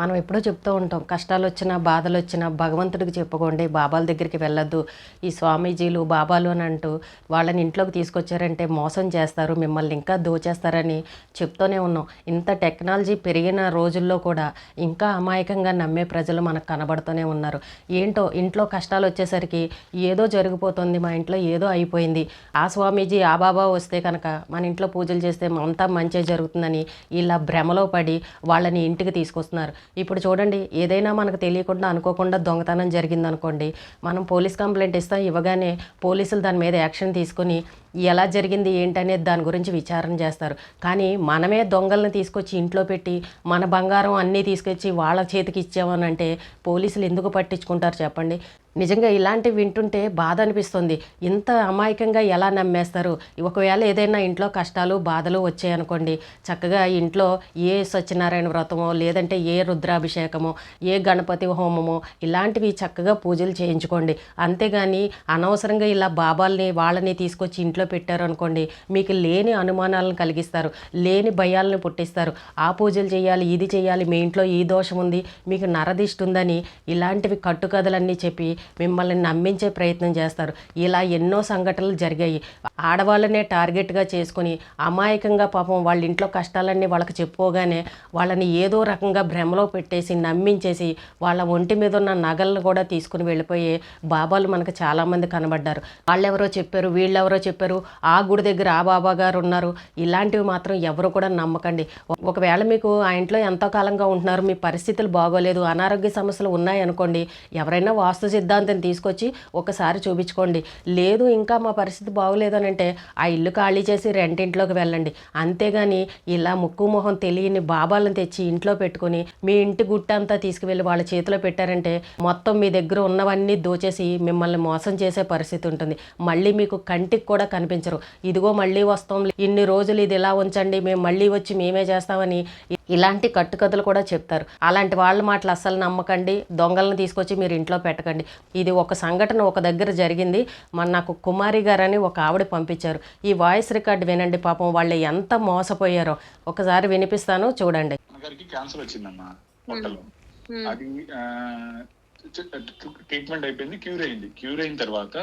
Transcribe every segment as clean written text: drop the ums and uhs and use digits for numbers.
మనం ఎప్పుడూ చెప్తూ ఉంటాం, కష్టాలొచ్చినా, బాధలొచ్చినా భగవంతుడికి చెప్పుకోండి, బాబాల దగ్గరికి వెళ్ళొద్దు. ఈ స్వామీజీలు, బాబాలు అని అంటూ వాళ్ళని ఇంట్లోకి తీసుకొచ్చారంటే మోసం చేస్తారు, మిమ్మల్ని ఇంకా దోచేస్తారని చెప్తూనే ఉన్నాం. ఇంత టెక్నాలజీ పెరిగిన రోజుల్లో కూడా ఇంకా అమాయకంగా నమ్మే ప్రజలు మనకు కనబడుతూనే ఉన్నారు. ఏంటో ఇంట్లో కష్టాలు వచ్చేసరికి ఏదో జరిగిపోతుంది, మా ఇంట్లో ఏదో అయిపోయింది, ఆ స్వామీజీ, ఆ బాబా వస్తే కనుక మన ఇంట్లో పూజలు చేస్తే అంతా మంచి జరుగుతుందని ఇలా భ్రమలో పడి వాళ్ళని ఇంటికి తీసుకొస్తున్నారు. ఇప్పుడు చూడండి, ఏదైనా మనకు తెలియకుండా అనుకోకుండా దొంగతనం జరిగిందనుకోండి, మనం పోలీస్ కంప్లైంట్ ఇస్తాం. ఇవ్వగానే పోలీసులు దాని మీద యాక్షన్ తీసుకొని ఎలా జరిగింది ఏంటనేది దాని గురించి విచారణ చేస్తారు. కానీ మనమే దొంగల్ని తీసుకొచ్చి ఇంట్లో పెట్టి మన బంగారం అన్నీ తీసుకొచ్చి వాళ్ళ చేతికి ఇచ్చామనంటే పోలీసులు ఎందుకు పట్టించుకుంటారు చెప్పండి? నిజంగా ఇలాంటివి వింటుంటే బాధ అనిపిస్తుంది. ఇంత అమాయకంగా ఎలా నమ్మేస్తారు? ఒకవేళ ఏదైనా ఇంట్లో కష్టాలు బాధలు వచ్చాయనుకోండి, చక్కగా ఇంట్లో ఏ సత్యనారాయణ వ్రతమో లేదంటే ఏ రుద్రాభిషేకమో ఏ గణపతి హోమమో ఇలాంటివి చక్కగా పూజలు చేయించుకోండి. అంతేగాని అనవసరంగా ఇలా బాబాల్ని వాళ్ళని తీసుకొచ్చి ఇంట్లో పెట్టారు అనుకోండి, మీకు లేని అనుమానాలను కలిగిస్తారు, లేని భయాలను పుట్టిస్తారు. ఆ పూజలు చేయాలి, ఇది చేయాలి, మీ ఇంట్లో ఈ దోషం ఉంది, మీకు నరదిష్టి ఉందని ఇలాంటివి కట్టుకథలన్నీ చెప్పి మిమ్మల్ని నమ్మించే ప్రయత్నం చేస్తారు. ఇలా ఎన్నో సంఘటనలు జరిగాయి. ఆడవాళ్ళనే టార్గెట్గా చేసుకొని అమాయకంగా పాపం వాళ్ళ ఇంట్లో కష్టాలన్నీ వాళ్ళకి చెప్పుకోగానే వాళ్ళని ఏదో రకంగా భ్రమలో పెట్టేసి నమ్మించేసి వాళ్ళ ఒంటి మీద ఉన్న నగలను కూడా తీసుకుని వెళ్ళిపోయే బాబాలు మనకు చాలామంది కనబడ్డారు. వాళ్ళెవరో చెప్పారు, వీళ్ళెవరో చెప్పారు, ఆ గుడి దగ్గర ఆ బాబా గారు ఉన్నారు, ఇలాంటివి మాత్రం ఎవరు కూడా నమ్మకండి. ఒకవేళ మీకు ఆ ఇంట్లో ఎంతో కాలంగా ఉంటున్నారు, మీ పరిస్థితులు బాగోలేదు, అనారోగ్య సమస్యలు ఉన్నాయనుకోండి, ఎవరైనా వాస్తు సిద్ధాంతం తీసుకొచ్చి ఒకసారి చూపించుకోండి. లేదు ఇంకా మా పరిస్థితి బాగోలేదు అని అంటే ఆ ఇల్లు ఖాళీ చేసి రెంటింట్లోకి వెళ్ళండి. అంతేగాని ఇలా ముక్కు మొహం తెలియని బాబాలను తెచ్చి ఇంట్లో పెట్టుకొని మీ ఇంటి గుట్టంతా తీసుకువెళ్ళి వాళ్ళ చేతిలో పెట్టారంటే మొత్తం మీ దగ్గర ఉన్నవన్నీ దోచేసి మిమ్మల్ని మోసం చేసే పరిస్థితి ఉంటుంది. మళ్ళీ మీకు కంటికి కూడా కనిపించరు. ఇదిగో మళ్ళీ వస్తాం, ఇన్ని రోజులు ఇది ఇలా ఉంచండి, మేము మళ్ళీ వచ్చి మేమే చేస్తామని ఇలాంటి కట్టుకథలు కూడా చెప్తారు. అలాంటి వాళ్ళ మాటలు అస్సలు నమ్మకండి. దొంగలను తీసుకొచ్చి మీరు ఇంట్లో పెట్టకండి. ఇది ఒక సంఘటన ఒక దగ్గర జరిగింది. నాకు కుమారి గారని ఒక ఆవిడ పంపించారు. ఈ వాయిస్ రికార్డ్ వినండి, పాపం వాళ్ళు ఎంత మోసపోయారో. ఒకసారి వినిపిస్తాను, చూడండి. క్యాన్సర్ వచ్చిందమ్మా పొట్టలో. అది ట్రీట్మెంట్ అయిపోయింది, క్యూర్ అయిన తర్వాత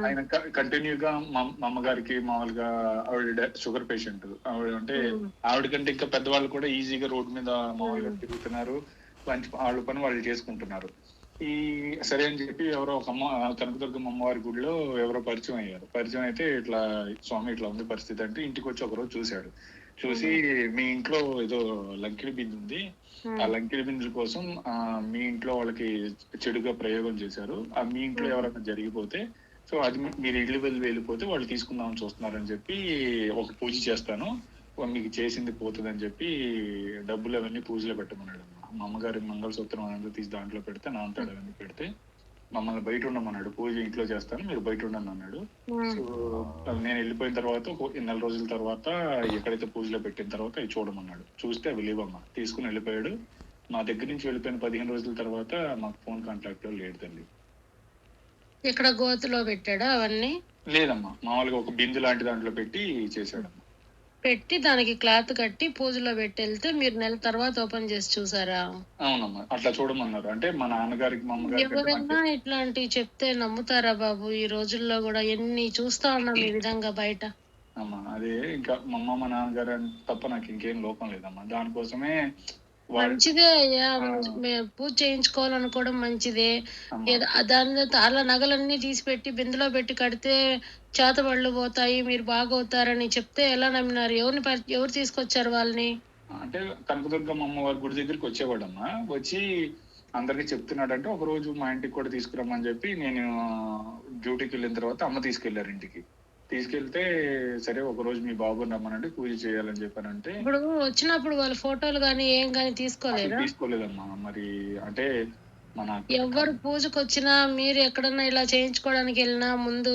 ఆయన కంటిన్యూగా మా అమ్మగారికి మామూలుగా ఆవిడ షుగర్ పేషెంట్ ఆవిడ అంటే ఆవిడ కంటే ఇంకా పెద్దవాళ్ళు కూడా ఈజీగా రోడ్డు మీద మామూలుగా తిరుగుతున్నారు, వాళ్ళ పని వాళ్ళు చేసుకుంటున్నారు. ఈ సరే అని చెప్పి ఎవరో ఒక కనకదుర్గమ్మ అమ్మవారి గుడిలో ఎవరో పరిచయం అయితే ఇట్లా స్వామి ఇట్లా ఉంది పరిస్థితి అంటే ఇంటికి వచ్చి ఒకరోజు చూసి మీ ఇంట్లో ఏదో లంకిడి బిందు ఉంది, ఆ లంకిడి బిందుల కోసం మీ ఇంట్లో వాళ్ళకి చెడుగా ప్రయోగం చేశారు, ఆ మీ ఇంట్లో ఎవరైనా జరిగిపోతే సో అది మీరు ఇల్లు వెళ్ళిపోతే వాళ్ళు తీసుకుందామని చూస్తున్నారని చెప్పి ఒక పూజ చేస్తాను, మీకు చేసింది పోతుంది అని చెప్పి డబ్బులు అవన్నీ పూజలో పెట్టమన్నాడు. మా అమ్మగారి మంగళసూత్రం అనేది తీసి దాంట్లో పెడితే నాన్నతాడు అవన్నీ పెడితే మమ్మల్ని బయట ఉండమన్నాడు, పూజ ఇంట్లో చేస్తాను మీరు బయట ఉండను అన్నాడు. సో నేను వెళ్ళిపోయిన తర్వాత నెల రోజుల తర్వాత ఎక్కడైతే పూజలో పెట్టిన తర్వాత అవి చూడమన్నాడు. చూస్తే అవి లేవమ్మా, తీసుకుని వెళ్ళిపోయాడు. మా దగ్గర నుంచి వెళ్ళిపోయిన 15 రోజుల తర్వాత మాకు ఫోన్ కాంటాక్ట్ లో లేడు తల్లి. ఇక్కడ గోతులో పెట్టాడా అవన్నీ? లేదమ్మా, మామూలుగా ఒక బిందు లాంటి దాంట్లో పెట్టి చేశాడమ్మా. పెట్టి దానికి క్లాత్ కట్టి పూజలో పెట్టి వెళ్తే మీరు నెల తర్వాత ఓపెన్ చేసి చూసారా? అవునమ్మా, అట్లా చూడమన్నారు. అంటే మా నాన్నగారికి మా అమ్మగారికి ఎవరైనా ఇట్లాంటివి చెప్తే నమ్ముతారా బాబు? ఈ రోజుల్లో కూడా ఎన్ని చూస్తా ఉన్నాం ఈ విధంగా బయట. అమ్మా అదే ఇంకా మా అమ్మ మా నాన్నగారు తప్ప నాకు ఇంకేం లోపం లేదమ్మా. దానికోసమే మంచిదే అయ్యా, పూజ చేయించుకోవాలనుకోవడం మంచిదే. దాని అలా నగలన్నీ తీసి పెట్టి బిందులో పెట్టి కడితే చేతబళ్ళు పోతాయి, మీరు బాగవుతారని చెప్తే ఎలా నమ్మినారు? ఎవరు తీసుకొచ్చారు వాళ్ళని? అంటే కనకదుర్గమ్మ అమ్మవారి గుడి దగ్గరికి వచ్చేవాడమ్మా, వచ్చి అందరికి చెప్తున్నాడంటే ఒక రోజు మా ఇంటికి కూడా తీసుకురమ్మని చెప్పి నేను డ్యూటీకి వెళ్ళిన తర్వాత అమ్మ తీసుకెళ్లారు ఇంటికి. తీసుకెళ్తే సరే ఒక రోజు మీ బాబుని రమ్మనంటే పూజ చేయాలని చెప్పానంటే ఇప్పుడు వచ్చినప్పుడు వాళ్ళ ఫోటోలు గానీ ఏం గానీ తీసుకోలేదమ్మా. మరి అంటే మన ఎవరు పూజకు వచ్చినా మీరు ఎక్కడన్నా ఇలా చేయించుకోవడానికి వెళ్ళినా ముందు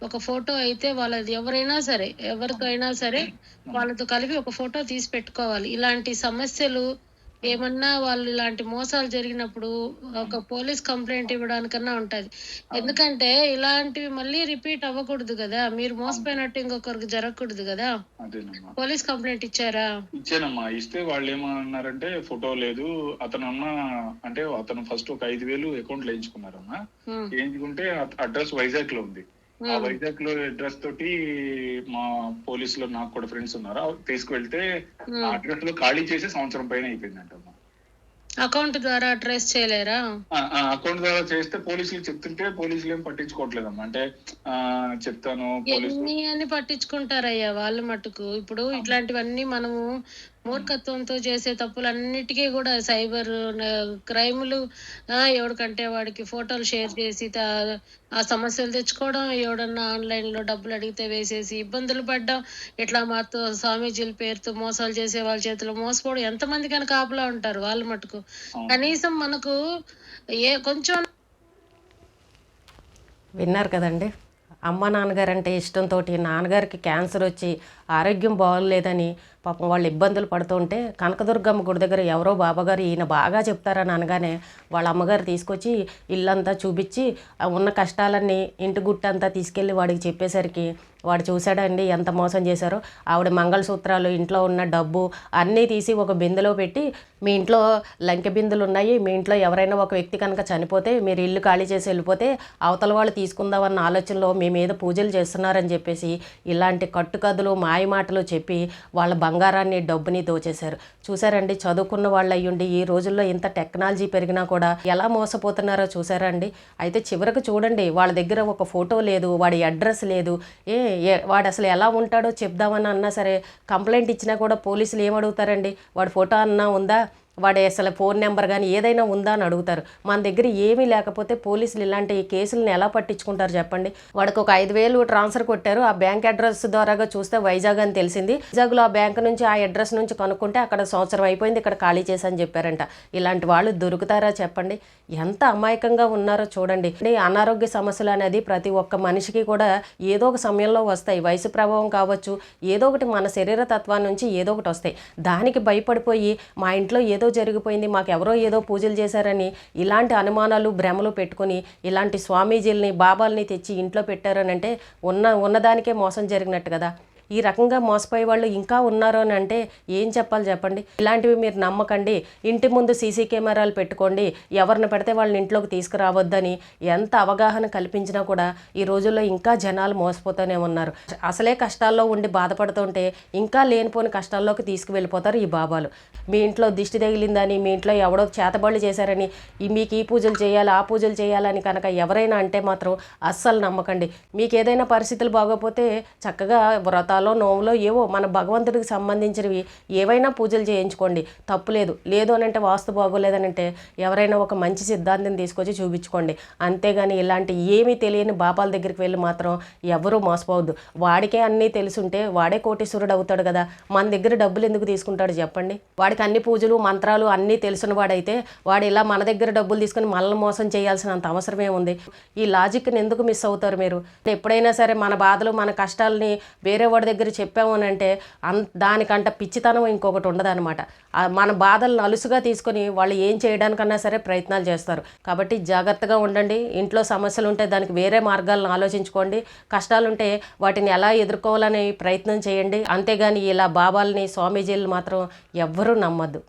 ఒక ఫోటో అయితే వాళ్ళది ఎవరైనా సరే ఎవరికైనా సరే వాళ్ళతో కలిపి ఒక ఫోటో తీసి పెట్టుకోవాలి. ఇలాంటి సమస్యలు ఏమన్నా వాళ్ళు ఇలాంటి మోసాలు జరిగినప్పుడు ఒక పోలీస్ కంప్లైంట్ ఇవ్వడానికన్నా ఉంటది. ఎందుకంటే ఇలాంటివి మళ్ళీ రిపీట్ అవ్వకూడదు కదా, మీరు మోసపోయినట్టు ఇంకొకరికి జరగకూడదు కదా. అదేనమ్మా. పోలీస్ కంప్లైంట్ ఇచ్చారా? ఇచ్చానమ్మా. ఇస్తే వాళ్ళు ఏమన్నారంటే ఫోటో లేదు అంటే అతను ఫస్ట్ ఒక 5,000 అకౌంట్ లో వేయించుకున్నారమ్మా. వేయించుకుంటే అడ్రస్ వైజాగ్ లో ఉంది. ఆ వైజాగ్ లో అడ్రస్ తోటి మా పోలీసులో నాకు కూడా ఫ్రెండ్స్ ఉన్నారు, తీసుకువెళ్తే ఆ అడ్రస్ లో ఖాళీ చేసి సంవత్సరం పైన అయిపోయిందంటమ్మా. అకౌంట్ ద్వారా ట్రేస్ చేయలేరా? అకౌంట్ ద్వారా చేస్తే పోలీసులు చెప్తుంటే పోలీసులు ఏం పట్టించుకోవట్లేదమ్మా. అంటే చెప్తాను ఎన్ని అని పట్టించుకుంటారయ్యా వాళ్ళు మటుకు. ఇప్పుడు ఇట్లాంటివన్నీ మనము మూర్ఖత్వంతో చేసే తప్పులన్నిటికీ కూడా సైబర్ క్రైములు, ఎవరికంటే వాడికి ఫోటోలు షేర్ చేసి ఆ సమస్యలు తెచ్చుకోవడం, ఎవడన్నా ఆన్లైన్ లో డబ్బులు అడిగితే వేసేసి ఇబ్బందులు పడ్డం, ఇట్లా మాతో స్వామీజీల పేరుతో మోసాలు చేసే వాళ్ళ చేతిలో మోసపోవడం, ఎంతమంది కనుక కాపలా ఉంటారు వాళ్ళు మటుకు. కనీసం మనకు కొంచెం విన్నారు కదండి. అమ్మ నాన్నగారు అంటే ఇష్టంతో నాన్నగారికి క్యాన్సర్ వచ్చి ఆరోగ్యం బాగోలేదని పాపం వాళ్ళు ఇబ్బందులు పడుతుంటే కనకదుర్గమ్మ గుడి దగ్గర ఎవరో బాబాగారు ఈయన బాగా చెప్తారని అనగానే వాళ్ళ అమ్మగారు తీసుకొచ్చి ఇల్లంతా చూపించి ఉన్న కష్టాలన్నీ ఇంటి గుట్టంతా తీసుకెళ్ళి వాడికి చెప్పేసరికి వాడు చూశాడండి ఎంత మోసం చేశారో. ఆవిడ మంగళసూత్రాలు, ఇంట్లో ఉన్న డబ్బు అన్నీ తీసి ఒక బిందెలో పెట్టి, మీ ఇంట్లో లంకె బిందులు ఉన్నాయి, మీ ఇంట్లో ఎవరైనా ఒక వ్యక్తి కనుక చనిపోతే మీరు ఇల్లు ఖాళీ చేసి వెళ్ళిపోతే అవతల వాళ్ళు తీసుకుందామన్న ఆలోచనలో మీ మీద పూజలు చేస్తున్నారని చెప్పేసి ఇలాంటి కట్టుకథలు మాయ మాటలు చెప్పి వాళ్ళ బంగారాన్ని డబ్బుని దోచేశారు. చూసారండి, చదువుకున్న వాళ్ళు అయ్యుండి ఈ రోజుల్లో ఇంత టెక్నాలజీ పెరిగినా కూడా ఎలా మోసపోతున్నారో చూసారండి. అయితే చివరికి చూడండి, వాళ్ళ దగ్గర ఒక ఫోటో లేదు, వాడి అడ్రస్ లేదు, వాడు అసలు ఎలా ఉంటాడో చెప్దామని అన్నా సరే కంప్లైంట్ ఇచ్చినా కూడా పోలీసులు ఏమడుగుతారండి, వాడి ఫోటో అన్నా ఉందా, వాడి అసలు ఫోన్ నెంబర్ కానీ ఏదైనా ఉందా అని అడుగుతారు. మన దగ్గర ఏమీ లేకపోతే పోలీసులు ఇలాంటి కేసులను ఎలా పట్టించుకుంటారు చెప్పండి. వాడికి ఒక 5,000 ట్రాన్స్ఫర్ కొట్టారు, ఆ బ్యాంక్ అడ్రస్ ద్వారాగా చూస్తే వైజాగ్ అని తెలిసింది. వైజాగ్లో ఆ బ్యాంక్ నుంచి ఆ అడ్రస్ నుంచి కనుక్కుంటే అక్కడ సంవత్సరం అయిపోయింది, ఇక్కడ ఖాళీ చేసని చెప్పారంట. ఇలాంటి వాళ్ళు దొరుకుతారా చెప్పండి. ఎంత అమాయకంగా ఉన్నారో చూడండి. అనారోగ్య సమస్యలు అనేది ప్రతి ఒక్క మనిషికి కూడా ఏదో ఒక సమయంలో వస్తాయి. వయసు ప్రభావం కావచ్చు, ఏదో ఒకటి మన శరీర తత్వాన్ని నుంచి ఏదో ఒకటి వస్తాయి. దానికి భయపడిపోయి మా ఇంట్లో ఏదో జరిగిపోయింది, మాకు ఎవరో ఏదో పూజలు చేశారని ఇలాంటి అనుమానాలు భ్రమలు పెట్టుకొని ఇలాంటి స్వామీజీల్ని బాబాల్ని తెచ్చి ఇంట్లో పెట్టారని అంటే ఉన్నదానికే మోసం జరిగినట్టు కదా. ఈ రకంగా మోసపోయే వాళ్ళు ఇంకా ఉన్నారు అని అంటే ఏం చెప్పాలి చెప్పండి. ఇలాంటివి మీరు నమ్మకండి. ఇంటి ముందు సీసీ కెమెరాలు పెట్టుకోండి, ఎవరిని పెడితే వాళ్ళని ఇంట్లోకి తీసుకురావద్దని ఎంత అవగాహన కల్పించినా కూడా ఈ రోజుల్లో ఇంకా జనాలు మోసపోతూనే ఉన్నారు. అసలే కష్టాల్లో ఉండి బాధపడుతుంటే ఇంకా లేనిపోని కష్టాల్లోకి తీసుకువెళ్ళిపోతారు ఈ బాబాలు. మీ ఇంట్లో దిష్టి తగిలిందని, మీ ఇంట్లో ఎవడో చేతబడులు చేశారని, మీకు ఈ పూజలు చేయాలి ఆ పూజలు చేయాలని కనుక ఎవరైనా అంటే మాత్రం అస్సలు నమ్మకండి. మీకు ఏదైనా పరిస్థితులు బాగోపోతే చక్కగా వ్రతాలు నోములో ఏవో మన భగవంతుడికి సంబంధించినవి ఏవైనా పూజలు చేయించుకోండి, తప్పులేదు. లేదు అని అంటే వాస్తు బాగోలేదని అంటే ఎవరైనా ఒక మంచి సిద్ధాంతం తీసుకొచ్చి చూపించుకోండి. అంతేగాని ఇలాంటి ఏమీ తెలియని బాబాల దగ్గరికి వెళ్ళి మాత్రం ఎవరూ మోసపోవద్దు. వాడికే అన్నీ తెలుసుంటే వాడే కోటీశ్వరుడు అవుతాడు కదా, మన దగ్గర డబ్బులు ఎందుకు తీసుకుంటాడు చెప్పండి. వాడికి అన్ని పూజలు మంత్రాలు అన్నీ తెలిసిన వాడైతే వాడు ఇలా మన దగ్గర డబ్బులు తీసుకుని మనల్ని మోసం చేయాల్సినంత అవసరం ఏముంది. ఈ లాజిక్ని ఎందుకు మిస్ అవుతారు మీరు? ఎప్పుడైనా సరే మన బాధలు మన కష్టాలని వేరే వాడి దగ్గర చెప్పాము అని అంటే దానికంట పిచ్చితనం ఇంకొకటి ఉండదన్నమాట. మన బాధలను అలుసుగా తీసుకొని వాళ్ళు ఏం చేయడానికన్నా సరే ప్రయత్నాలు చేస్తారు. కాబట్టి జాగ్రత్తగా ఉండండి. ఇంట్లో సమస్యలు ఉంటే దానికి వేరే మార్గాలను ఆలోచించుకోండి. కష్టాలుంటే వాటిని ఎలా ఎదుర్కోవాలని ప్రయత్నం చేయండి. అంతేగాని ఇలా బాబాల్ని స్వామీజీలు మాత్రం ఎవ్వరూ నమ్మద్దు.